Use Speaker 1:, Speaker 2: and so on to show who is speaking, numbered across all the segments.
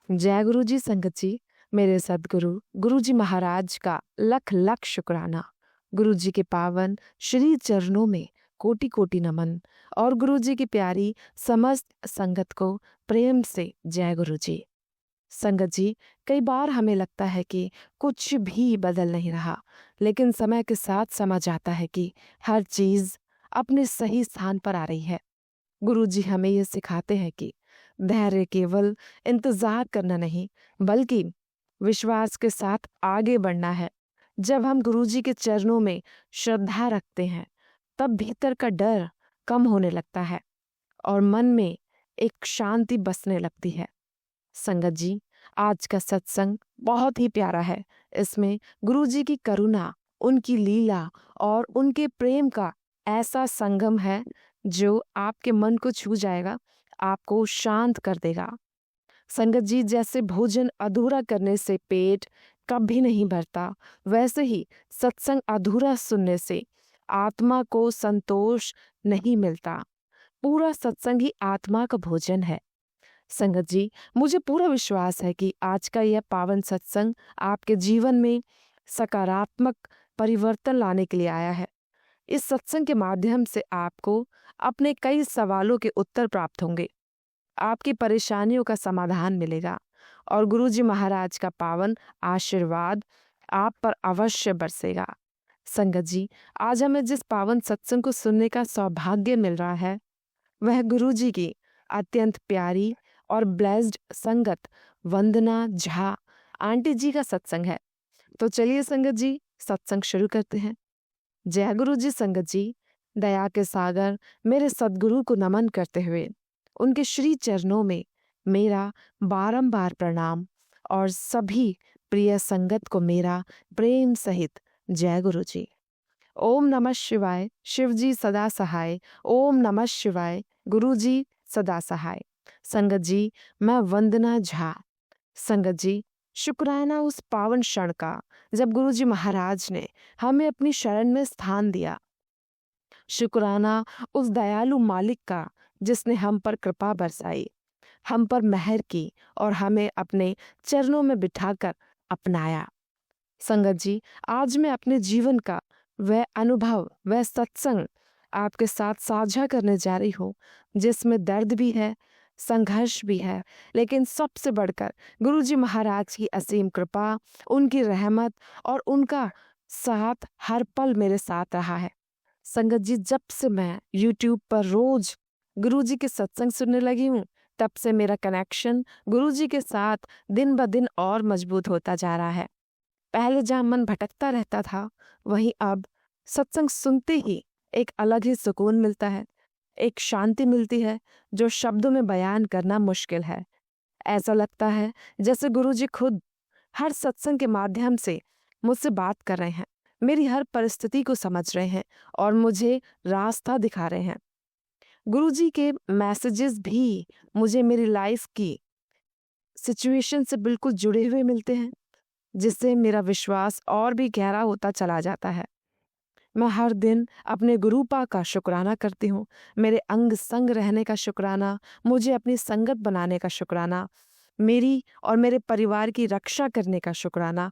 Speaker 1: जय गुरु जी संगत जी। मेरे सदगुरु गुरु जी महाराज का लख लख शुक्राना। गुरु जी के पावन श्री चरणों में कोटि कोटि नमन और गुरु जी की प्यारी समस्त संगत को प्रेम से जय गुरु जी। संगत जी, कई बार हमें लगता है कि कुछ भी बदल नहीं रहा, लेकिन समय के साथ समझ आता है कि हर चीज अपने सही स्थान पर आ रही है। गुरु जी हमें ये सिखाते हैं कि धैर्य केवल इंतजार करना नहीं, बल्कि विश्वास के साथ आगे बढ़ना है। जब हम गुरु जी के चरणों में श्रद्धा रखते हैं, तब भीतर का डर कम होने लगता है और मन में एक शांति बसने लगती है। संगत जी, आज का सत्संग बहुत ही प्यारा है। इसमें गुरु जी की करुणा, उनकी लीला और उनके प्रेम का ऐसा संगम है जो आपके मन को छू जाएगा, आपको शांत कर देगा। संगत जी, जैसे भोजन अधूरा करने से पेट कभी नहीं भरता, वैसे ही सत्संग अधूरा सुनने से आत्मा को संतोष नहीं मिलता। पूरा सत्संग ही आत्मा का भोजन है। संगत जी, मुझे पूरा विश्वास है कि आज का यह पावन सत्संग आपके जीवन में सकारात्मक परिवर्तन लाने के लिए आया है। इस सत्संग के माध्यम से आपको अपने कई सवालों के उत्तर प्राप्त होंगे, आपकी परेशानियों का समाधान मिलेगा और गुरु जी महाराज का पावन आशीर्वाद आप पर अवश्य बरसेगा। संगत जी, आज हमें जिस पावन सत्संग को सुनने का सौभाग्य मिल रहा है, वह गुरु जी की अत्यंत प्यारी और ब्लेस्ड संगत वंदना झा आंटी जी का सत्संग है। तो चलिए संगत जी, सत्संग शुरू करते हैं। जय गुरु जी संगत जी। दया के सागर मेरे सदगुरु को नमन करते हुए उनके श्री चरणों में मेरा बारंबार प्रणाम और सभी प्रिय संगत को मेरा प्रेम सहित जय गुरु जी। ओम नमः शिवाय। शिव जी सदा सहाय। ओम नमः शिवाय। गुरु जी सदा सहाय। संगत जी, मैं वंदना झा। संगत जी, शुक्राना उस पावन क्षण का जब गुरु जी महाराज ने हमें अपनी शरण में स्थान दिया। शुक्राना उस दयालु मालिक का जिसने हम पर कृपा बरसाई, हम पर मेहर की और हमें अपने चरणों में बिठाकर अपनाया। संगत जी, आज मैं अपने जीवन का वह अनुभव, वह सत्संग आपके साथ साझा करने जा रही हूँ, जिसमें दर्द भी है, संघर्ष भी है, लेकिन सबसे बढ़कर गुरु जी महाराज की असीम कृपा, उनकी रहमत और उनका साथ हर पल मेरे साथ रहा है। संगत जी, जब से मैं YouTube पर रोज गुरु जी के सत्संग सुनने लगी हूँ, तब से मेरा कनेक्शन गुरु जी के साथ दिन ब दिन और मजबूत होता जा रहा है। पहले जहाँ मन भटकता रहता था, वहीं अब सत्संग सुनते ही एक अलग ही सुकून मिलता है, एक शांति मिलती है जो शब्दों में बयान करना मुश्किल है। ऐसा लगता है जैसे गुरुजी खुद हर सत्संग के माध्यम से मुझसे बात कर रहे हैं, मेरी हर परिस्थिति को समझ रहे हैं और मुझे रास्ता दिखा रहे हैं। गुरुजी के मैसेजेस भी मुझे मेरी लाइफ की सिचुएशन से बिल्कुल जुड़े हुए मिलते हैं, जिससे मेरा विश्वास और भी गहरा होता चला जाता है। मैं हर दिन अपने गुरुपा का शुक्राना करती हूँ, मेरे अंग संग रहने का शुक्राना, मुझे अपनी संगत बनाने का शुक्राना, मेरी और मेरे परिवार की रक्षा करने का शुक्राना।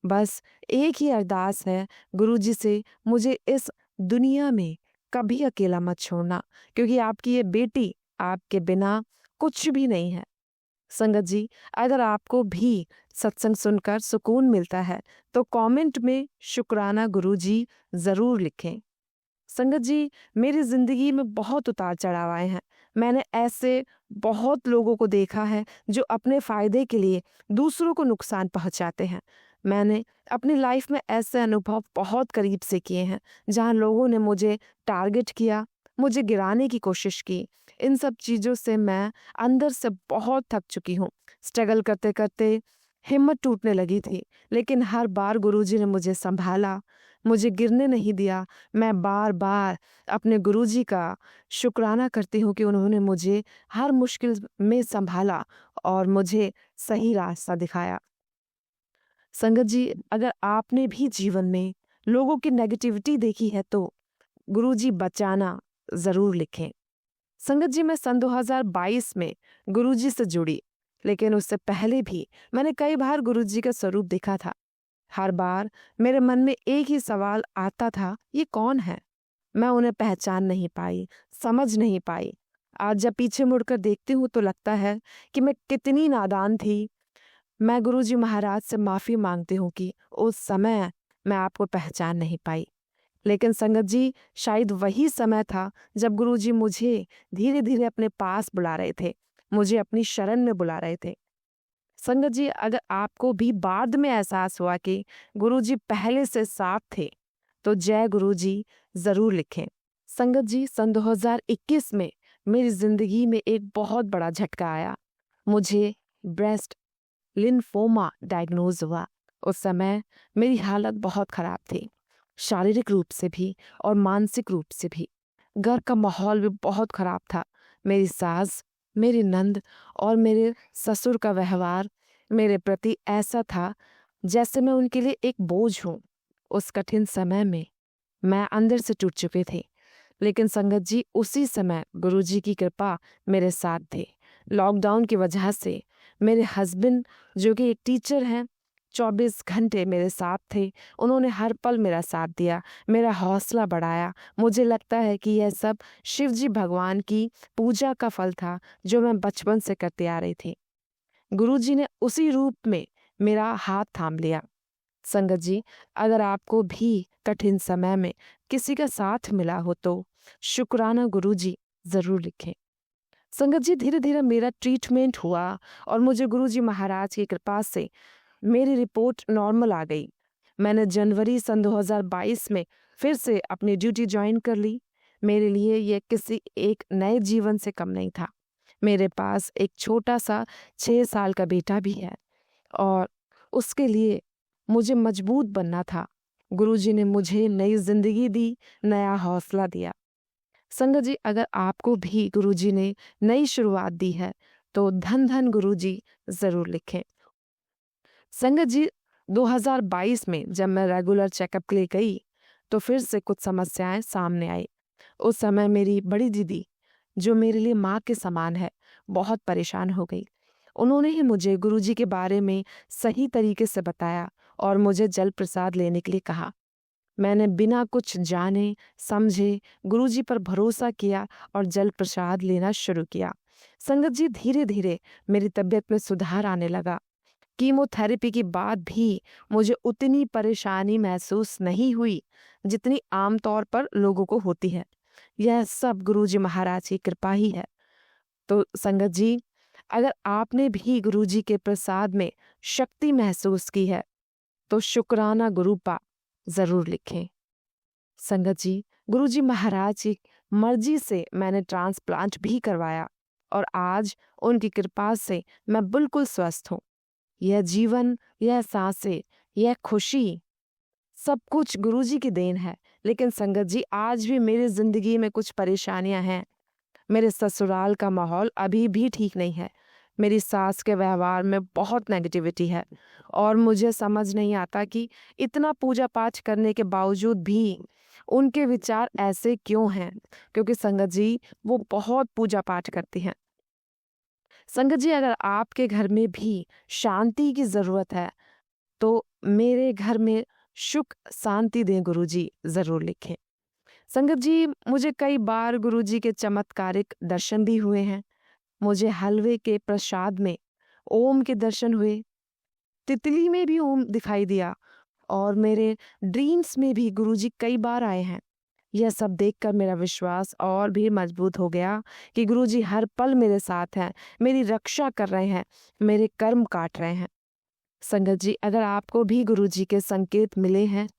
Speaker 1: बस एक ही अरदास है गुरुजी से, मुझे इस दुनिया में कभी अकेला मत छोड़ना, क्योंकि आपकी ये बेटी आपके बिना कुछ भी नहीं है। संगत जी, अगर आपको भी सत्संग सुनकर सुकून मिलता है तो कमेंट में शुक्राना गुरुजी जरूर लिखें। संगत जी, मेरी जिंदगी में बहुत उतार चढ़ाव आए हैं। मैंने ऐसे बहुत लोगों को देखा है जो अपने फायदे के लिए दूसरों को नुकसान पहुंचाते हैं। मैंने अपनी लाइफ में ऐसे अनुभव बहुत करीब से किए हैं जहां लोगों ने मुझे टारगेट किया, मुझे गिराने की कोशिश की। इन सब चीज़ों से मैं अंदर से बहुत थक चुकी हूँ। स्ट्रगल करते करते हिम्मत टूटने लगी थी, लेकिन हर बार गुरुजी ने मुझे संभाला, मुझे गिरने नहीं दिया। मैं बार बार अपने गुरुजी का शुक्राना करती हूँ कि उन्होंने मुझे हर मुश्किल में संभाला और मुझे सही रास्ता दिखाया। संगत जी, अगर आपने भी जीवन में लोगों की नेगेटिविटी देखी है तो गुरुजी बचाना जरूर लिखें। संगत जी, मैं सन 2022 में गुरुजी से जुड़ी लेकिन उससे पहले भी मैंने कई बार गुरुजी का स्वरूप देखा था। हर बार मेरे मन में एक ही सवाल आता था, ये कौन है? मैं उन्हें पहचान नहीं पाई, समझ नहीं पाई। आज जब पीछे मुड़कर देखती हूँ तो लगता है कि मैं कितनी नादान थी। मैं गुरुजी महाराज से माफ़ी मांगती हूँ कि उस समय मैं आपको पहचान नहीं पाई। लेकिन संगत जी, शायद वही समय था जब गुरुजी मुझे धीरे-धीरे अपने पास बुला रहे थे, मुझे अपनी शरण में बुला रहे थे। संगत जी, अगर आपको भी बाद में एहसास हुआ कि गुरुजी पहले से साफ थे, तो जय गुरुजी ज़रूर लिखें। संगत जी, सन 2021 में मेरी ज़िंदगी में एक बहुत बड़ा झटका आया। मुझे ब्रेस्ट लिम्फोमा डायग्नोज हुआ। उस समय मेरी हालत बहुत खराब थी, शारीरिक रूप से भी और मानसिक रूप से भी। घर का माहौल भी बहुत खराब था। मेरी सास, मेरी नंद और मेरे ससुर का व्यवहार मेरे प्रति ऐसा था जैसे मैं उनके लिए एक बोझ हूँ। उस कठिन समय में मैं अंदर से टूट चुके थे। लेकिन संगत जी, उसी समय गुरुजी की कृपा मेरे साथ थे। लॉकडाउन की वजह से मेरे हस्बैंड, जो कि एक टीचर हैं, 24 घंटे मेरे साथ थे। उन्होंने हर पल मेरा साथ दिया, मेरा हौसला बढ़ाया। मुझे लगता है कि यह सब शिव जी भगवान की पूजा का फल था जो मैं बचपन से करती आ रही थी। गुरुजी ने उसी रूप में मेरा हाथ थाम लिया। संगत जी, अगर आपको भी कठिन समय में किसी का साथ मिला हो तो शुक्राना गुरुजी ज़रूर लिखें। संगत जी, धीरे धीरे मेरा ट्रीटमेंट हुआ और मुझे गुरुजी महाराज की कृपा से मेरी रिपोर्ट नॉर्मल आ गई। मैंने जनवरी सन 2022 में फिर से अपनी ड्यूटी ज्वाइन कर ली। मेरे लिए यह किसी एक नए जीवन से कम नहीं था। मेरे पास एक छोटा सा 6 साल का बेटा भी है और उसके लिए मुझे मजबूत बनना था। गुरुजी ने मुझे नई जिंदगी दी, नया हौसला दिया। संगत जी, अगर आपको भी गुरुजी ने नई शुरुआत दी है तो धन धन गुरुजी ज़रूर लिखें। संगत जी, 2022 में जब मैं रेगुलर चेकअप के लिए गई तो फिर से कुछ समस्याएं सामने आई। उस समय मेरी बड़ी दीदी, जो मेरे लिए माँ के समान है, बहुत परेशान हो गई। उन्होंने ही मुझे गुरुजी के बारे में सही तरीके से बताया और मुझे जल प्रसाद लेने के लिए कहा। मैंने बिना कुछ जाने समझे गुरुजी पर भरोसा किया और जल प्रसाद लेना शुरू किया। संगत जी, धीरे धीरे मेरी तबीयत में सुधार आने लगा। कीमोथेरेपी के बाद भी मुझे उतनी परेशानी महसूस नहीं हुई जितनी आमतौर पर लोगों को होती है। यह सब गुरुजी महाराज की कृपा ही है। तो संगत जी, अगर आपने भी गुरुजी के प्रसाद में शक्ति महसूस की है तो शुक्राना गुरुपा ज़रूर लिखें। संगत जी, गुरुजी महाराज की मर्जी से मैंने ट्रांसप्लांट भी करवाया और आज उनकी कृपा से मैं बिल्कुल स्वस्थ हूँ। यह जीवन, यह सांसें, यह खुशी, सब कुछ गुरुजी की देन है। लेकिन संगत जी, आज भी मेरी जिंदगी में कुछ परेशानियां हैं। मेरे ससुराल का माहौल अभी भी ठीक नहीं है। मेरी सास के व्यवहार में बहुत नेगेटिविटी है और मुझे समझ नहीं आता कि इतना पूजा पाठ करने के बावजूद भी उनके विचार ऐसे क्यों हैं। क्योंकि संगत जी, वो बहुत पूजा पाठ करती हैं। संगत जी, अगर आपके घर में भी शांति की ज़रूरत है तो मेरे घर में सुख शांति दें गुरुजी ज़रूर लिखें। संगत जी, मुझे कई बार गुरुजी के चमत्कारिक दर्शन भी हुए हैं। मुझे हलवे के प्रसाद में ओम के दर्शन हुए, तितली में भी ओम दिखाई दिया और मेरे ड्रीम्स में भी गुरुजी कई बार आए हैं। यह सब देखकर मेरा विश्वास और भी मजबूत हो गया कि गुरुजी हर पल मेरे साथ हैं, मेरी रक्षा कर रहे हैं, मेरे कर्म काट रहे हैं। संगत जी, अगर आपको भी गुरुजी के संकेत मिले हैं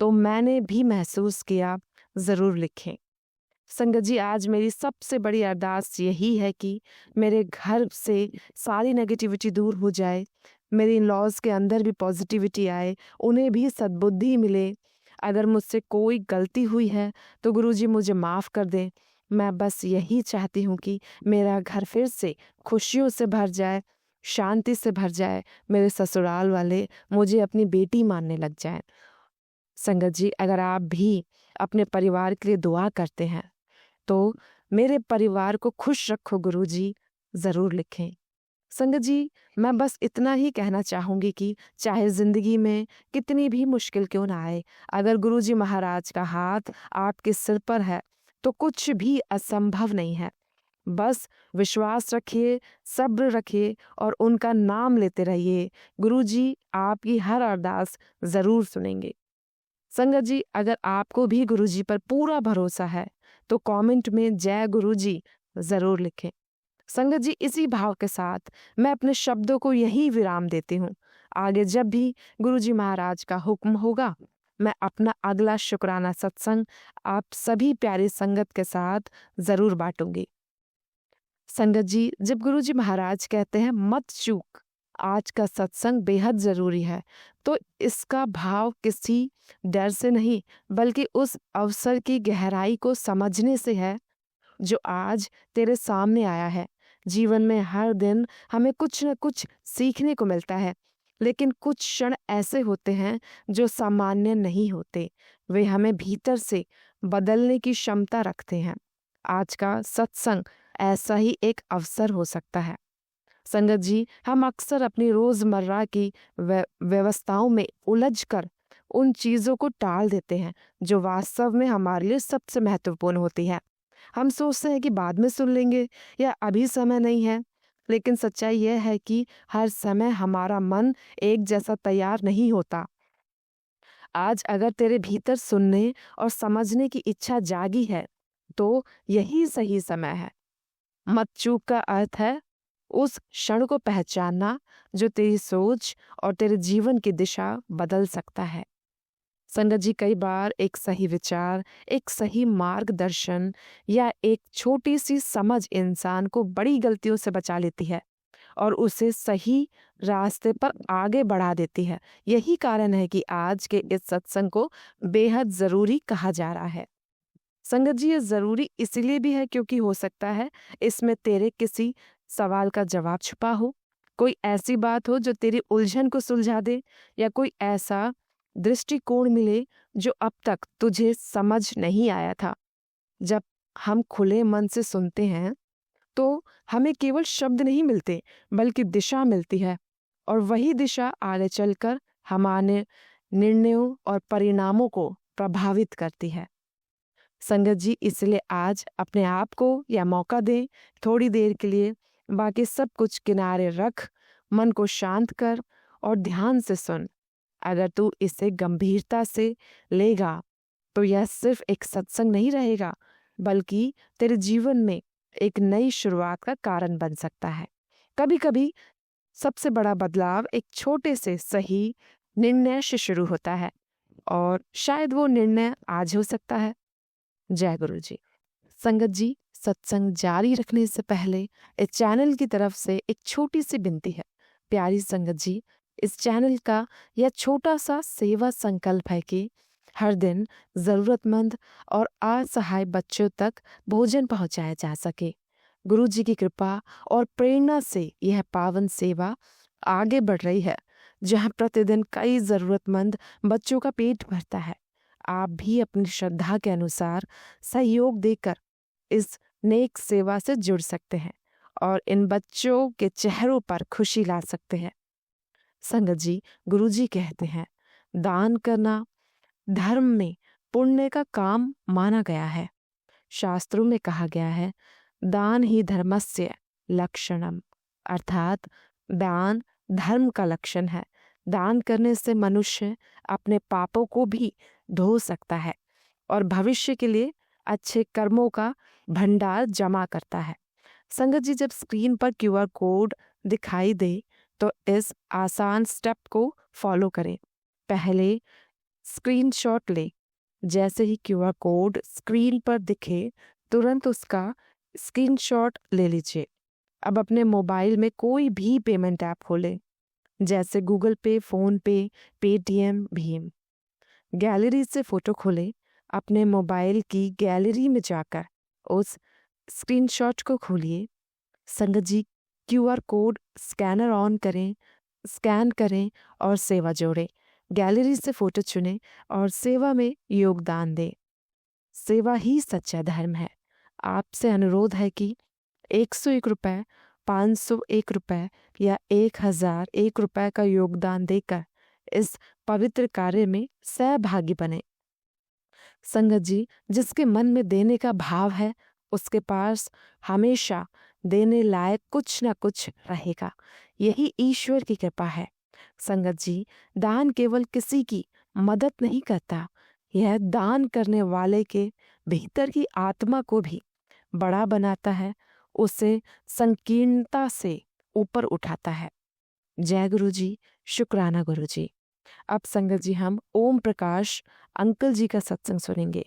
Speaker 1: तो मैंने भी महसूस किया, ज़रूर लिखें। संगत जी, आज मेरी सबसे बड़ी अरदास यही है कि मेरे घर से सारी नेगेटिविटी दूर हो जाए, मेरे इन-लॉज़ के अंदर भी पॉजिटिविटी आए, उन्हें भी सद्बुद्धि मिले। अगर मुझसे कोई गलती हुई है तो गुरुजी मुझे माफ़ कर दें। मैं बस यही चाहती हूँ कि मेरा घर फिर से खुशियों से भर जाए, शांति से भर जाए, मेरे ससुराल वाले मुझे अपनी बेटी मानने लग जाएँ। संगत जी, अगर आप भी अपने परिवार के लिए दुआ करते हैं तो मेरे परिवार को खुश रखो गुरुजी ज़रूर लिखें। संगत जी, मैं बस इतना ही कहना चाहूंगी कि चाहे जिंदगी में कितनी भी मुश्किल क्यों ना आए, अगर गुरुजी महाराज का हाथ आपके सिर पर है तो कुछ भी असंभव नहीं है। बस विश्वास रखिए, सब्र रखिए और उनका नाम लेते रहिए। गुरुजी आपकी हर अरदास जरूर सुनेंगे। संगत जी, अगर आपको भी गुरुजी पर पूरा भरोसा है तो कमेंट में जय गुरुजी जरूर लिखें। संगत जी, इसी भाव के साथ मैं अपने शब्दों को यही विराम देती हूँ। आगे जब भी गुरुजी महाराज का हुक्म होगा, मैं अपना अगला शुक्राना सत्संग आप सभी प्यारी संगत के साथ जरूर बांटूंगी। संगत जी, जब गुरुजी महाराज कहते हैं मत चूक, आज का सत्संग बेहद जरूरी है, तो इसका भाव किसी डर से नहीं बल्कि उस अवसर की गहराई को समझने से है जो आज तेरे सामने आया है। जीवन में हर दिन हमें कुछ न कुछ सीखने को मिलता है, लेकिन कुछ क्षण ऐसे होते हैं जो सामान्य नहीं होते। वे हमें भीतर से बदलने की क्षमता रखते हैं। आज का सत्संग ऐसा ही एक अवसर हो सकता है। संगत जी, हम अक्सर अपनी रोजमर्रा की व्यवस्थाओं में उलझकर उन चीजों को टाल देते हैं जो वास्तव में हमारे लिए सबसे महत्वपूर्ण होती है। हम सोचते हैं कि बाद में सुन लेंगे या अभी समय नहीं है, लेकिन सच्चाई यह है कि हर समय हमारा मन एक जैसा तैयार नहीं होता। आज अगर तेरे भीतर सुनने और समझने की इच्छा जागी है तो यही सही समय है। मत चूक का अर्थ है उस क्षण को पहचानना जो तेरी सोच और तेरे जीवन की दिशा बदल सकता है। संगत जी, कई बार एक सही विचार, एक सही मार्गदर्शन या एक छोटी सी समझ इंसान को बड़ी गलतियों से बचा लेती है और उसे सही रास्ते पर आगे बढ़ा देती है। यही कारण है कि आज के इस सत्संग को बेहद जरूरी कहा जा रहा है। संगत जी, ये जरूरी इसलिए भी है क्योंकि हो सकता है इसमें तेरे किसी सवाल का जवाब छुपा हो, कोई ऐसी बात हो जो तेरी उलझन को सुलझा दे, या कोई ऐसा दृष्टिकोण मिले जो अब तक तुझे समझ नहीं आया था। जब हम खुले मन से सुनते हैं तो हमें केवल शब्द नहीं मिलते बल्कि दिशा मिलती है, और वही दिशा आगे चलकर हमारे निर्णयों और परिणामों को प्रभावित करती है। संगत जी, इसलिए आज अपने आप को यह मौका दें, थोड़ी देर के लिए बाकी सब कुछ किनारे रख, मन को शांत कर और ध्यान से सुन। अगर तू इसे गंभीरता से लेगा तो यह सिर्फ एक सत्संग नहीं रहेगा बल्कि तेरे जीवन में एक नई शुरुआत का कारण बन सकता है। कभी कभी सबसे बड़ा बदलाव एक छोटे से सही निर्णय से शुरू होता है, और शायद वो निर्णय आज हो सकता है। जय गुरु जी। संगत जी, सत्संग जारी रखने से पहले इस चैनल की तरफ से एक छोटी सी विनती है। प्यारी संगत जी, इस चैनल का यह छोटा सा सेवा संकल्प है कि हर दिन जरूरतमंद और असहाय बच्चों तक भोजन पहुंचाया जा सके। गुरु जी की कृपा और प्रेरणा से यह पावन सेवा आगे बढ़ रही है, जहां प्रतिदिन कई जरूरतमंद बच्चों का पेट भरता है। आप भी अपनी श्रद्धा के अनुसार सहयोग देकर इस नेक सेवा से जुड़ सकते हैं और इन बच्चों के चेहरों पर खुशी ला सकते हैं। संगत जी, गुरुजी कहते हैं, दान करना धर्म में पुण्य का काम माना गया है। शास्त्रों में कहा गया है, दान ही धर्मस्य लक्षणम, अर्थात दान धर्म का लक्षण है। दान करने से मनुष्य अपने पापों को भी धो सकता है और भविष्य के लिए अच्छे कर्मों का भंडार जमा करता है। संगत जी, जब स्क्रीन पर QR कोड दिखाई दे तो इस आसान स्टेप को फॉलो करें। पहले स्क्रीनशॉट ले। जैसे ही QR कोड स्क्रीन पर दिखे तुरंत उसका स्क्रीनशॉट ले लीजिए। अब अपने मोबाइल में कोई भी पेमेंट ऐप खोलें, जैसे गूगल पे, फोन पे, पेटीएम, भीम। गैलरी से फोटो खोलें। अपने मोबाइल की गैलरी में जाकर उस स्क्रीनशॉट को खोलिए। संगत जी, QR कोड स्कैनर ऑन करें, स्कैन करें और सेवा जोड़ें। गैलरी से फोटो चुनें और सेवा में योगदान दें। सेवा ही सच्चा धर्म है। आपसे अनुरोध है कि 101 रुपए 501 रुपए या 1001 रुपए का योगदान देकर इस पवित्र कार्य में सहभागी बने। संगत जी, जिसके मन में देने का भाव है उसके पास हमेशा देने लायक कुछ ना कुछ रहेगा। यही ईश्वर की कृपा है। संगत जी, दान केवल किसी की मदद नहीं करता, यह दान करने वाले के भीतर की आत्मा को भी बड़ा बनाता है, उसे संकीर्णता से ऊपर उठाता है। जय गुरु जी, शुक्राना गुरु जी। अब संगत जी हम ओम प्रकाश अंकल जी का सत्संग सुनेंगे।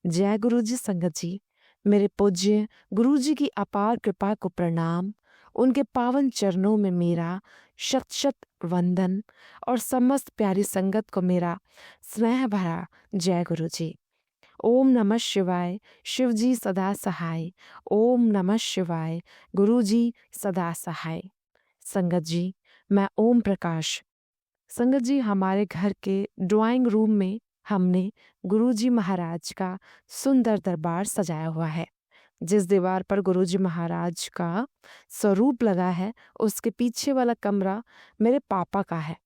Speaker 1: जय गुरु जी। संगत जी, मेरे पूज्य गुरु जी की अपार कृपा को प्रणाम। उनके पावन चरणों में मेरा शत शत वंदन और समस्त प्यारी संगत को मेरा स्नेह भरा जय गुरु जी। ओम नमः शिवाय, शिव जी सदा सहाय। ओम नमः शिवाय, गुरु जी सदा सहाय। संगत जी, मैं ओम प्रकाश। संगत जी, हमारे घर के ड्राइंग रूम में हमने गुरुजी महाराज का सुंदर दरबार सजाया हुआ है। जिस दीवार पर गुरुजी महाराज का स्वरूप लगा है उसके पीछे वाला कमरा मेरे पापा का है।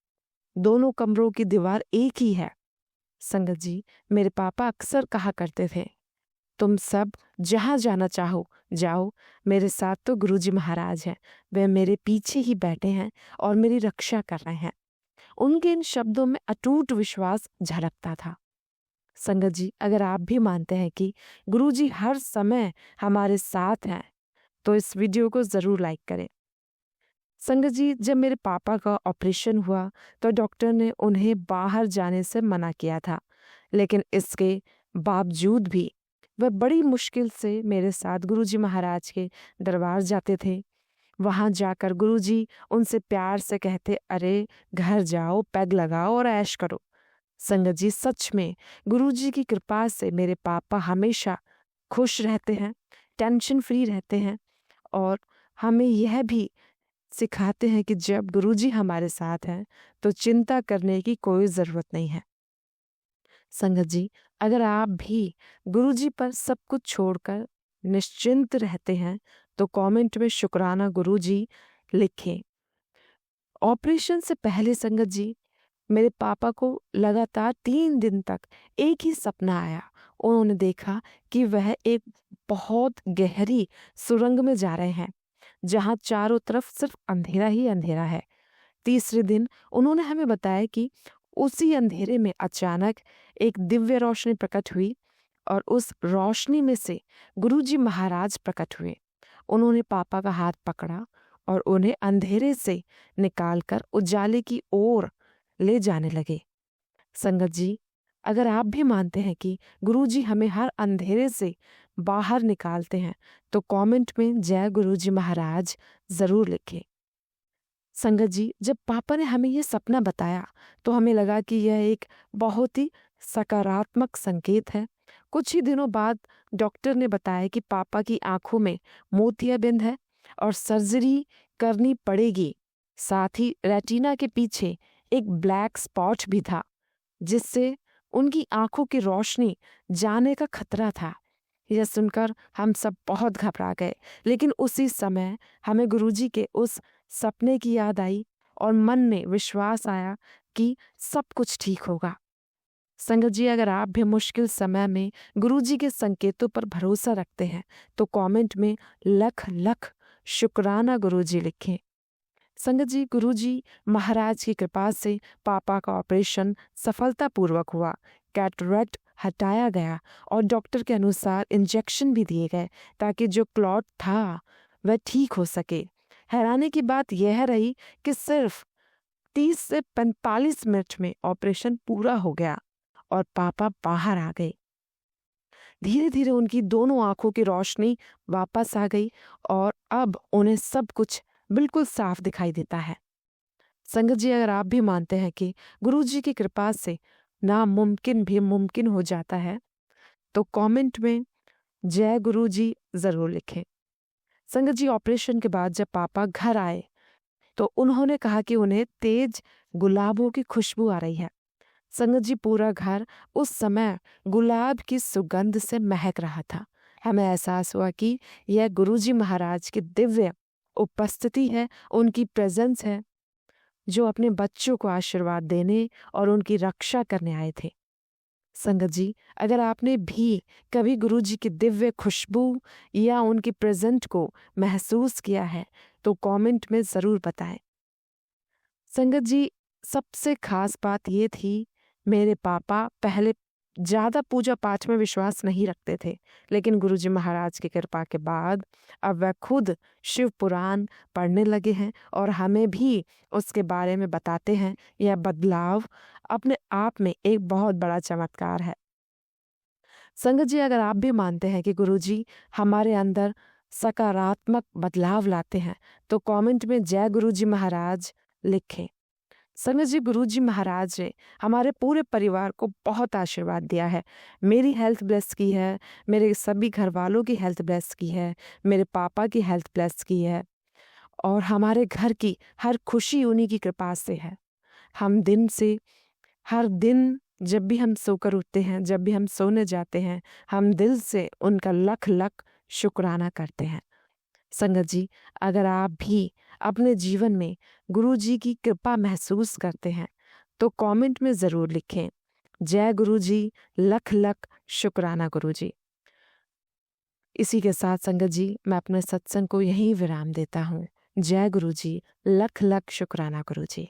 Speaker 1: दोनों कमरों की दीवार एक ही है। संगत जी, मेरे पापा अक्सर कहा करते थे, तुम सब जहाँ जाना चाहो जाओ, मेरे साथ तो गुरुजी महाराज हैं, वे मेरे पीछे ही बैठे हैं और मेरी रक्षा कर रहे हैं। उनके इन शब्दों में अटूट विश्वास झलकता था। संगत जी, अगर आप भी मानते हैं कि गुरुजी हर समय हमारे साथ हैं तो इस वीडियो को जरूर लाइक करें। संगत जी, जब मेरे पापा का ऑपरेशन हुआ तो डॉक्टर ने उन्हें बाहर जाने से मना किया था, लेकिन इसके बावजूद भी वह बड़ी मुश्किल से मेरे साथ गुरुजी महाराज के दरबार जाते थे। वहां जाकर गुरुजी उनसे प्यार से कहते, अरे घर जाओ, पैग लगाओ और ऐश करो। संगत जी, सच में गुरुजी की कृपा से मेरे पापा हमेशा खुश रहते हैं, टेंशन फ्री रहते हैं और हमें यह भी सिखाते हैं कि जब गुरुजी हमारे साथ हैं तो चिंता करने की कोई ज़रूरत नहीं है। संगत जी, अगर आप भी गुरुजी पर सब कुछ छोड़कर निश्चिंत रहते हैं तो कमेंट में शुक्राना गुरुजी लिखें। ऑपरेशन से पहले संगत जी, मेरे पापा को लगातार 3 दिन तक एक ही सपना आया। उन्होंने देखा कि वह एक बहुत गहरी सुरंग में जा रहे हैं जहां चारों तरफ सिर्फ अंधेरा ही अंधेरा है। तीसरे दिन उन्होंने हमें बताया कि उसी अंधेरे में अचानक एक दिव्य रोशनी प्रकट हुई और उस रोशनी में से गुरुजी महाराज प्रकट हुए। उन्होंने पापा का हाथ पकड़ा और उन्हें अंधेरे से निकालकर उजाले की ओर ले जाने लगे। संगत जी, अगर आप भी मानते हैं कि गुरुजी हमें हर अंधेरे से बाहर निकालते हैं तो कमेंट में जय गुरुजी महाराज जरूर लिखें। संगत जी, जब पापा ने हमें ये सपना बताया तो हमें लगा कि यह एक बहुत ही सकारात्मक संकेत है। कुछ ही दिनों बाद डॉक्टर ने बताया कि पापा की आंखों में मोतियाबिंद है और सर्जरी करनी पड़ेगी। साथ ही रेटिना के पीछे एक ब्लैक स्पॉट भी था जिससे उनकी आंखों की रोशनी जाने का खतरा था। यह सुनकर हम सब बहुत घबरा गए, लेकिन उसी समय हमें गुरुजी के उस सपने की याद आई और मन में विश्वास आया कि सब कुछ ठीक होगा। संगत जी, अगर आप भी मुश्किल समय में गुरुजी के संकेतों पर भरोसा रखते हैं तो कमेंट में लख लख शुक्राना गुरुजी लिखें। संगत जी, गुरुजी महाराज की कृपा से पापा का ऑपरेशन सफलतापूर्वक हुआ। कैटरेक्ट हटाया गया और डॉक्टर के अनुसार इंजेक्शन भी दिए गए ताकि जो क्लॉट था वह ठीक हो सके। हैरानी की बात यह रही कि सिर्फ 30 से 45 मिनट में ऑपरेशन पूरा हो गया और पापा बाहर आ गए। धीरे धीरे उनकी दोनों आंखों की रोशनी वापस आ गई और अब उन्हें सब कुछ बिल्कुल साफ दिखाई देता है। संगत जी, अगर आप भी मानते हैं कि गुरुजी की कृपा से नामुमकिन भी मुमकिन हो जाता है तो कमेंट में जय गुरुजी जरूर लिखें। संगत जी, ऑपरेशन के बाद जब पापा घर आए तो उन्होंने कहा कि उन्हें तेज गुलाबों की खुशबू आ रही है। संगत जी, पूरा घर उस समय गुलाब की सुगंध से महक रहा था। हमें एहसास हुआ कि यह गुरुजी महाराज की दिव्य उपस्थिति है, उनकी प्रेजेंस है, जो अपने बच्चों को आशीर्वाद देने और उनकी रक्षा करने आए थे। संगत जी, अगर आपने भी कभी गुरुजी की दिव्य खुशबू या उनकी प्रेजेंट को महसूस किया है तो कमेंट में ज़रूर बताएं। संगत जी, सबसे खास बात ये थी, मेरे पापा पहले ज़्यादा पूजा पाठ में विश्वास नहीं रखते थे, लेकिन गुरुजी महाराज की कृपा के बाद अब वह खुद शिव पुराण पढ़ने लगे हैं और हमें भी उसके बारे में बताते हैं। यह बदलाव अपने आप में एक बहुत बड़ा चमत्कार है। संगत जी, अगर आप भी मानते हैं कि गुरुजी हमारे अंदर सकारात्मक बदलाव लाते हैं तो कमेंट में जय गुरुजी महाराज लिखें। संगत जी, गुरुजी महाराज ने हमारे पूरे परिवार को बहुत आशीर्वाद दिया है। मेरी हेल्थ ब्लेस की है, मेरे सभी घर वालों की हेल्थ ब्लेस की है, मेरे पापा की हेल्थ ब्लेस की है और हमारे घर की हर खुशी उन्हीं की कृपा से है। हम दिन से हर दिन जब भी हम सोकर उठते हैं, जब भी हम सोने जाते हैं, हम दिल से उनका लख लख शुक्राना करते हैं। संगत जी, अगर आप भी अपने जीवन में गुरुजी की कृपा महसूस करते हैं तो कमेंट में ज़रूर लिखें, जय गुरुजी, लख लख शुक्राना गुरुजी। इसी के साथ संगत जी, मैं अपने सत्संग को यहीं विराम देता हूँ। जय गुरुजी, लख लख शुक्राना गुरुजी।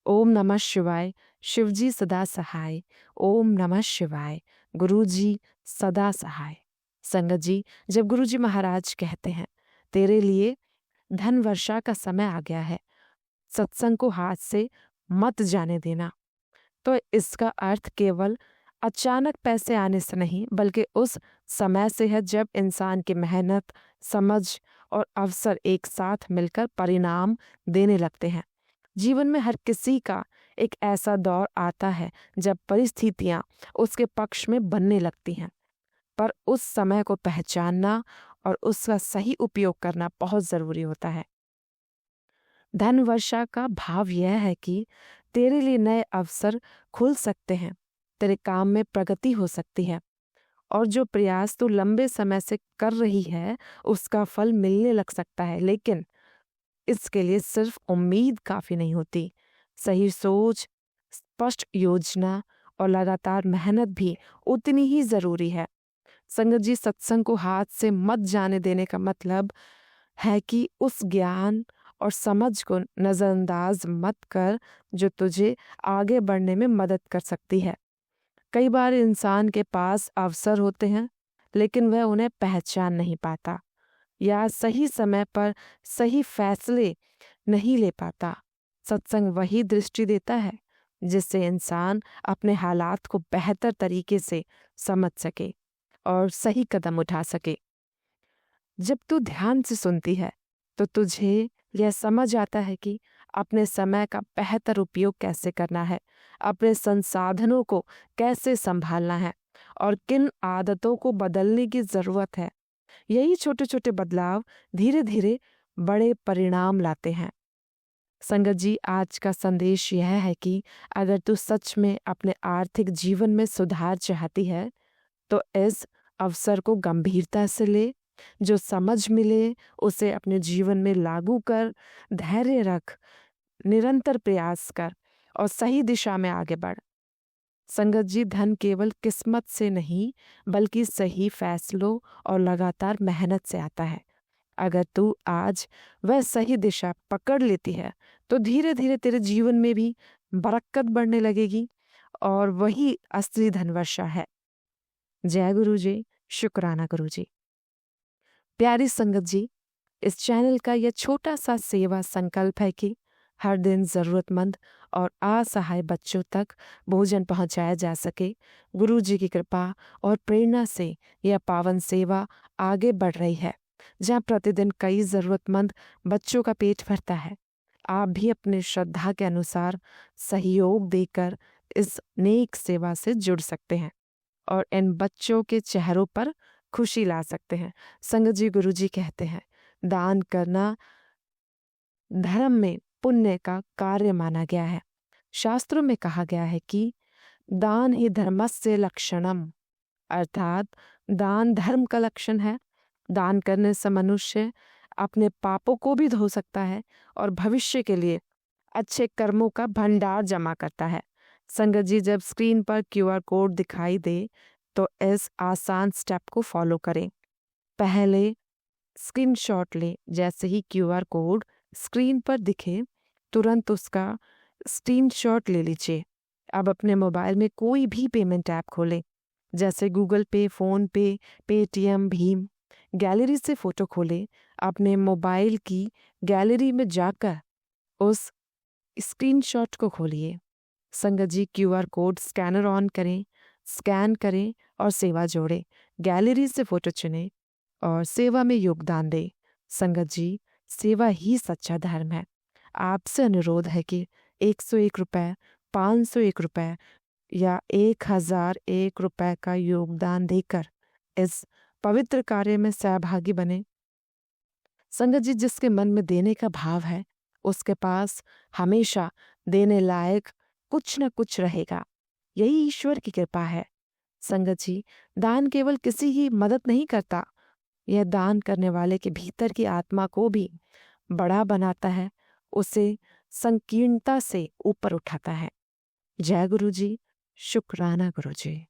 Speaker 1: ओम नमः शिवाय, शिवजी सदा सहाय। ओम नमः शिवाय, गुरुजी सदा सहाय। संगत जी, जब गुरुजी महाराज कहते हैं, तेरे लिए धन वर्षा का समय आ गया है, सत्संग को हाथ से मत जाने देना, तो इसका अर्थ केवल अचानक पैसे आने से नहीं, बल्कि उस समय से है जब इंसान की मेहनत, समझ और अवसर एक साथ मिलकर परिणाम देने लगते हैं। जीवन में हर किसी का एक ऐसा दौर आता है जब परिस्थितियां उसके पक्ष में बनने लगती हैं, पर उस समय को पहचानना और उसका सही उपयोग करना बहुत ज़रूरी होता है। धन वर्षा का भाव यह है कि तेरे लिए नए अवसर खुल सकते हैं, तेरे काम में प्रगति हो सकती है और जो प्रयास तू लंबे समय से कर रही है उसका फल मिलने लग सकता है। लेकिन इसके लिए सिर्फ उम्मीद काफ़ी नहीं होती, सही सोच, स्पष्ट योजना और लगातार मेहनत भी उतनी ही ज़रूरी है। संगत जी, सत्संग को हाथ से मत जाने देने का मतलब है कि उस ज्ञान और समझ को नज़रअंदाज मत कर जो तुझे आगे बढ़ने में मदद कर सकती है। कई बार इंसान के पास अवसर होते हैं लेकिन वह उन्हें पहचान नहीं पाता या सही समय पर सही फैसले नहीं ले पाता। सत्संग वही दृष्टि देता है जिससे इंसान अपने हालात को बेहतर तरीके से समझ सके और सही कदम उठा सके। जब तू ध्यान से सुनती है तो तुझे यह समझ आता है कि अपने समय का बेहतर उपयोग कैसे करना है, अपने संसाधनों को कैसे संभालना है और किन आदतों को बदलने की ज़रूरत है। यही छोटे छोटे बदलाव धीरे धीरे बड़े परिणाम लाते हैं। संगत जी, आज का संदेश यह है कि अगर तू सच में अपने आर्थिक जीवन में सुधार चाहती है तो इस अवसर को गंभीरता से ले। जो समझ मिले उसे अपने जीवन में लागू कर, धैर्य रख, निरंतर प्रयास कर और सही दिशा में आगे बढ़। संगत जी, धन केवल किस्मत से नहीं बल्कि सही फैसलों और लगातार मेहनत से आता है। अगर तू आज वह सही दिशा पकड़ लेती है तो धीरे धीरे तेरे जीवन में भी बरकत बढ़ने लगेगी और वही असली धन वर्षा है। जय गुरु जी, शुक्राना गुरु जी। प्यारी संगत जी, इस चैनल का यह छोटा सा सेवा संकल्प है कि हर दिन ज़रूरतमंद और असहाय बच्चों तक भोजन पहुंचाया जा सके। गुरु जी की कृपा और प्रेरणा से यह पावन सेवा आगे बढ़ रही है, जहां प्रतिदिन कई ज़रूरतमंद बच्चों का पेट भरता है। आप भी अपने श्रद्धा के अनुसार सहयोग देकर इस नेक सेवा से जुड़ सकते हैं और इन बच्चों के चेहरों पर खुशी ला सकते हैं। संगत जी, गुरु जी कहते हैं, दान करना धर्म में पुण्य का कार्य माना गया है। शास्त्रों में कहा गया है कि दान ही धर्मस्य लक्षणम, अर्थात दान धर्म का लक्षण है। दान करने से मनुष्य अपने पापों को भी धो सकता है और भविष्य के लिए अच्छे कर्मों का भंडार जमा करता है। संगत जी, जब स्क्रीन पर क्यूआर कोड दिखाई दे तो इस आसान स्टेप को फॉलो करें। पहले स्क्रीनशॉट लें। जैसे ही क्यूआर कोड स्क्रीन पर दिखे तुरंत उसका स्क्रीनशॉट ले लीजिए। अब अपने मोबाइल में कोई भी पेमेंट ऐप खोलें, जैसे गूगल पे, फोन पे, पेटीएम, भीम। गैलरी से फोटो खोलें। अपने मोबाइल की गैलरी में जाकर उस स्क्रीनशॉट को खोलिए। संगत जी, क्यूआर कोड स्कैनर ऑन करें, स्कैन करें और सेवा जोड़ें। गैलरी से फोटो चुनें और सेवा में योगदान दें। संगत जी, सेवा ही सच्चा धर्म है। आपसे अनुरोध है कि 101 रुपये, 501 रुपये या 1001 रुपये का योगदान देकर इस पवित्र कार्य में सहभागी बने। संगत जी, जिसके मन में देने का भाव है उसके पास हमेशा देने लायक कुछ न कुछ रहेगा। यही ईश्वर की कृपा है। संगत जी, दान केवल किसी की मदद नहीं करता, यह दान करने वाले के भीतर की आत्मा को भी बड़ा बनाता है, उसे संकीर्णता से ऊपर उठाता है। जय गुरु जी। शुक्राना गुरु जी।